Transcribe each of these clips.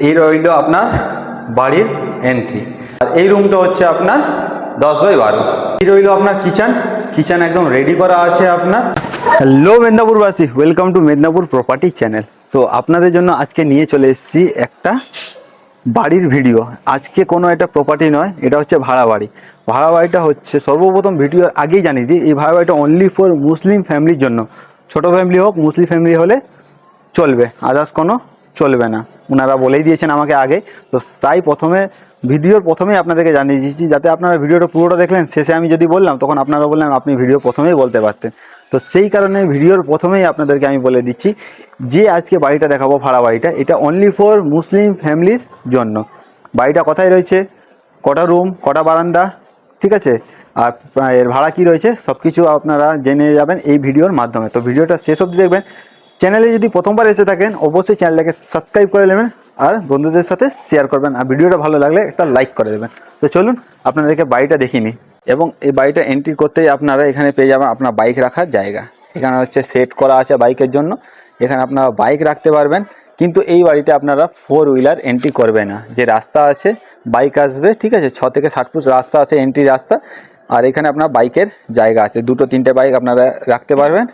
এই রইল আপনার বাড়ির এন্ট্রি। আর এই রুমটা হচ্ছে আপনার 10x12। এই রইল আপনার কিচেন একদম রেডি করা আছে আপনার। হ্যালো মেদিনীপুরবাসী, welcome to Medinipur property channel. তো আপনাদের জন্য আজকে নিয়ে চলে এসেছি একটা বাড়ির ভিডিও। আজকে কোনো একটা প্রপার্টি নয়, এটা হচ্ছে ভাড়া বাড়ি। ভাড়া বাড়িটা হচ্ছে সর্বপ্রথম ভিডিওর আগেই জানিয়ে দিই, এই ভাড়া বাড়িটা অনলি ফর মুসলিম ফ্যামিলির জন্য। ছোটো ফ্যামিলি হোক, মুসলিম ফ্যামিলি হলে চলবে, আদার্স কোনো চলবে না, ওনারা বলেই দিয়েছেন আমাকে আগে। তো তাই ভিডিওর প্রথমেই আপনাদেরকে জানিয়ে দিচ্ছি, যাতে আপনারা ভিডিওটা পুরোটা দেখলেন, শেষে আমি যদি বললাম তখন আপনারা বললেন আপনি ভিডিও প্রথমেই বলতে পারতেন। তো সেই কারণে ভিডিওর প্রথমেই আপনাদেরকে আমি বলে দিচ্ছি যে আজকে বাড়িটা দেখাবো, ভাড়া বাড়িটা, এটা অনলি ফর মুসলিম ফ্যামিলির জন্য। বাড়িটা কোথায় রয়েছে, কটা রুম, কটা বারান্দা, ঠিক আছে, আর এর ভাড়া কী রয়েছে, সব কিছু আপনারা জেনে যাবেন এই ভিডিওর মাধ্যমে। তো ভিডিওটা শেষ অবধি দেখবেন। চ্যানেলে যদি প্রথমবার এসে থাকেন অবশ্যই চ্যানেলটাকে সাবস্ক্রাইব করে নেবেন আর বন্ধুদের সাথে শেয়ার করবেন, আর ভিডিওটা ভালো লাগলে একটা লাইক করে দেবেন। তো চলুন আপনাদেরকে বাড়িটা দেখিনি। এবং এই বাড়িটা এন্ট্রি করতেই আপনারা এখানে পেয়ে যাবেন আপনার বাইক রাখার জায়গা। এখানে হচ্ছে সেট করা আছে বাইকের জন্য, এখানে আপনারা বাইক রাখতে পারবেন। কিন্তু এই বাড়িতে আপনারা 4 হুইলার এন্ট্রি করবে না, যে রাস্তা আছে বাইক আসবে, ঠিক আছে, 6 থেকে 7 ফুট রাস্তা আছে, এন্ট্রি রাস্তা। আর এখানে আপনার বাইকের জায়গা আছে, 2-3টে বাইক আপনারা রাখতে পারবেন।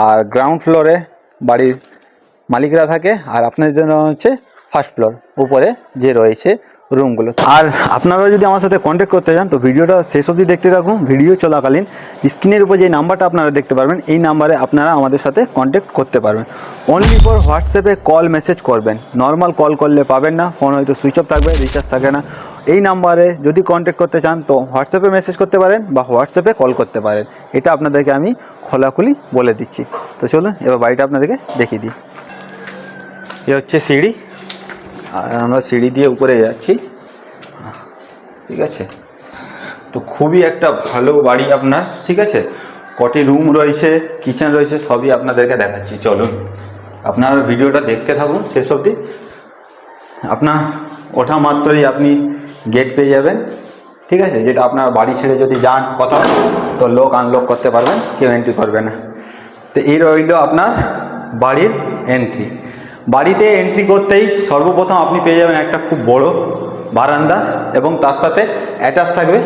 আর গ্রাউন্ড ফ্লোরে বাড়ির মালিকরা থাকে, আর আপনাদের জন্য হচ্ছে ফার্স্ট ফ্লোর উপরে যে রয়েছে রুমগুলো। আর আপনারা যদি আমার সাথে কন্ট্যাক্ট করতে চান তো ভিডিওটা শেষ অবধি দেখতে থাকুন। ভিডিও চলাকালীন স্ক্রিনের উপর যে নাম্বারটা আপনারা দেখতে পারবেন, এই নাম্বারে আপনারা আমাদের সাথে কন্ট্যাক্ট করতে পারবেন। অনলি ফর হোয়াটসঅ্যাপে কল মেসেজ করবেন, নর্মাল কল করলে পাবেন না, ফোন হয়তো সুইচ অফ থাকবে, রিচার্জ থাকে না। এই নাম্বারে যদি কন্ট্যাক্ট করতে চান তো হোয়াটসঅ্যাপে মেসেজ করতে পারেন বা হোয়াটসঅ্যাপে কল করতে পারেন, এটা আপনাদেরকে আমি খোলাখুলি বলে দিচ্ছি। তো চলুন এবার বাড়িটা আপনাদেরকে দেখিয়ে দিই। এ হচ্ছে সিঁড়ি, আর আমরা সিঁড়ি দিয়ে উপরে যাচ্ছি, ঠিক আছে। তো খুবই একটা ভালো বাড়ি আপনার, ঠিক আছে। কটি রুম রয়েছে, কিচেন রয়েছে, সবই আপনাদেরকে দেখাচ্ছি। চলুন আপনারা ভিডিওটা দেখতে থাকুন শেষ অবধি। আপনার ওঠা মাত্রই আপনি গেট পেয়ে যাবেন, ঠিক আছে, যেটা আপনার বাড়ি ছেড়ে যদি যান কোথাও তো লক আনলক করতে পারবেন, কেউ এন্ট্রি করবে না। তো এই রইল আপনার বাড়ির এন্ট্রি। বাড়িতে এন্ট্রি করতেই সর্বপ্রথম আপনি পেয়ে যাবেন একটা খুব বড় বারান্দা, এবং তার সাথে অ্যাটাচ থাকবে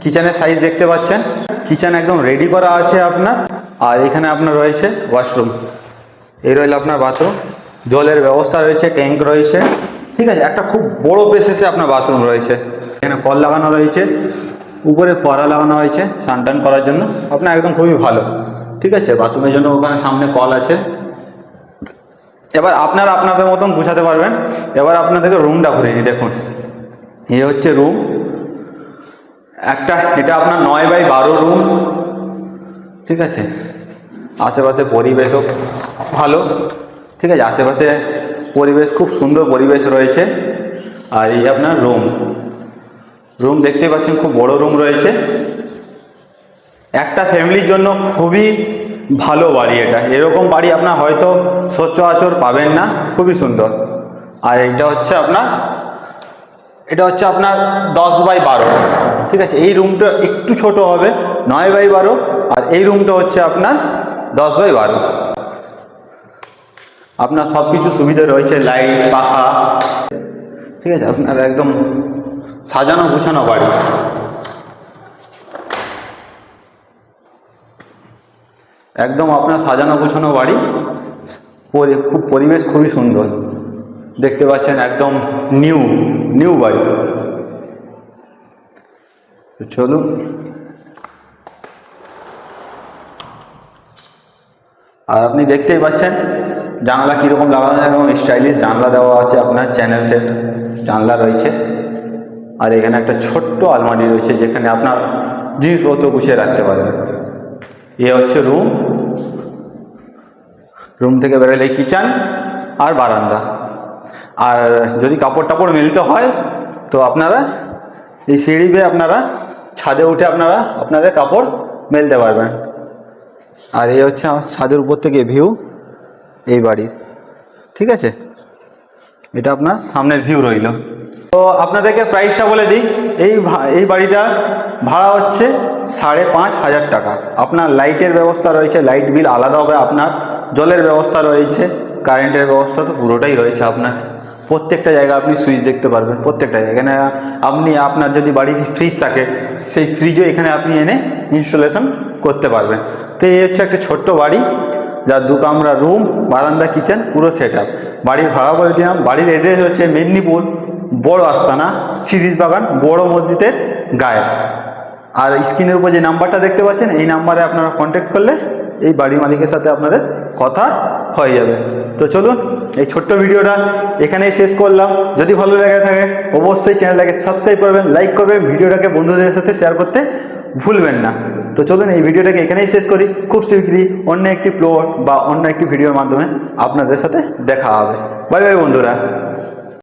কিচেনের সাইজ দেখতে পাচ্ছেন। কিচেন একদম রেডি করা আছে আপনার। আর এখানে আপনার রয়েছে ওয়াশরুম, এই রইল আপনার বাথরুম, জলের ব্যবস্থা রয়েছে, ট্যাঙ্ক রয়েছে, ঠিক আছে। একটা খুব বড় স্পেসে আপনার বাথরুম রয়েছে, এখানে কল লাগানো রয়েছে, উপরে ফোয়ারা লাগানো হয়েছে স্নান টান করার জন্য, আপনার একদম খুবই ভালো, ঠিক আছে। বাথরুমের জন্য ওখানে সামনে কল আছে। এবার আপনারা আপনাদের মতন বুঝাতে পারবেন। এবার আপনাদেরকে রুমটা ঘুরিয়ে দিই, দেখুন এই হচ্ছে রুম একটা, এটা আপনার 9x12 রুম, ঠিক আছে। আশেপাশে পরিবেশও ভালো, ঠিক আছে, আশেপাশে পরিবেশ খুব সুন্দর পরিবেশ রয়েছে। আর এই আপনার রুম দেখতে পাচ্ছেন, খুব বড় রুম রয়েছে। একটা ফ্যামিলির জন্য খুবই ভালো বাড়ি এটা, এরকম বাড়ি আপনার হয়তো সচরাচর পাবেন না, খুবই সুন্দর। আর এটা হচ্ছে আপনার 10x12, ঠিক আছে। এই রুমটা একটু ছোট হবে, 9x12, আর এই রুমটা হচ্ছে আপনার 10x12। আপনার সব কিছু সুবিধা রয়েছে, লাইট, পাখা, ঠিক আছে। আপনার একদম সাজানো গুছানো বাড়ি, একদম আপনার সাজানো গোছানো বাড়ি। খুব পরিবেশ খুবই সুন্দর দেখতে পাচ্ছেন, একদম নিউ বাড়ি। চলুন আর আপনি দেখতেই পাচ্ছেন জানলা কীরকম লাগানো, একদম স্টাইলিশ জানলা দেওয়া আছে, আপনার চ্যানেল সেট জানলা রয়েছে। আর এখানে একটা ছোট্ট আলমারি রয়েছে, যেখানে আপনার জিনিসপত্র গুছিয়ে রাখতে পারবেন। এ হচ্ছে রুম থেকে বেরোলে কিচেন আর বারান্দা। আর যদি কাপড় টাপড় মেলতে হয় তো আপনারা এই সিঁড়ি বেয়ে আপনারা ছাদে উঠে আপনাদের কাপড় মেলতে পারবেন। আর এই হচ্ছে আমার ছাদের উপর থেকে ভিউ এই বাড়ির, ঠিক আছে। এটা আপনার সামনের ভিউ রইল। তো আপনাদেরকে প্রাইসটা বলে দিই, এই বাড়িটা ভাড়া হচ্ছে 5,500 টাকা। আপনার লাইটের ব্যবস্থা রয়েছে, লাইট বিল আলাদা হবে আপনার, জলের ব্যবস্থা রয়েছে, কারেন্টের ব্যবস্থা তো পুরোটাই রয়েছে আপনার। প্রত্যেকটা জায়গায় আপনি সুইচ দেখতে পারবেন, প্রত্যেকটা জায়গায়। এখানে আপনি আপনার যদি বাড়িতে ফ্রিজ থাকে সেই ফ্রিজও এখানে আপনি এনে ইনস্টলেশন করতে পারবেন। তো এই হচ্ছে একটা ছোট্ট বাড়ি, যার 2 কামরা রুম, বারান্দা, কিচেন, পুরো সেট আপ। বাড়ির ভাড়া বলে দিলাম। বাড়ির অ্যাড্রেস হচ্ছে মেদিনীপুর বড় আস্তানা, শিরিষ বাগান, বড় মসজিদের গায়ে। আর স্ক্রিনের উপর যে নাম্বারটা দেখতে পাচ্ছেন এই নাম্বারে আপনারা কন্ট্যাক্ট করলে এই বাড়ির মালিকের সাথে আপনাদের কথা হয়ে যাবে। তো চলুন এই ছোট্ট ভিডিওটা এখানেই শেষ করলাম। যদি ভালো লেগে থাকে অবশ্যই চ্যানেলটাকে সাবস্ক্রাইব করবেন, লাইক করবেন, ভিডিওটাকে বন্ধুদের সাথে শেয়ার করতে ভুলবেন না। তো চলুন এই ভিডিওটাকে এখানেই শেষ করি। খুব শীঘ্রই অন্য একটি প্লট বা অন্য একটি ভিডিওর মাধ্যমে আপনাদের সাথে দেখা হবে। বাই বাই বন্ধুরা।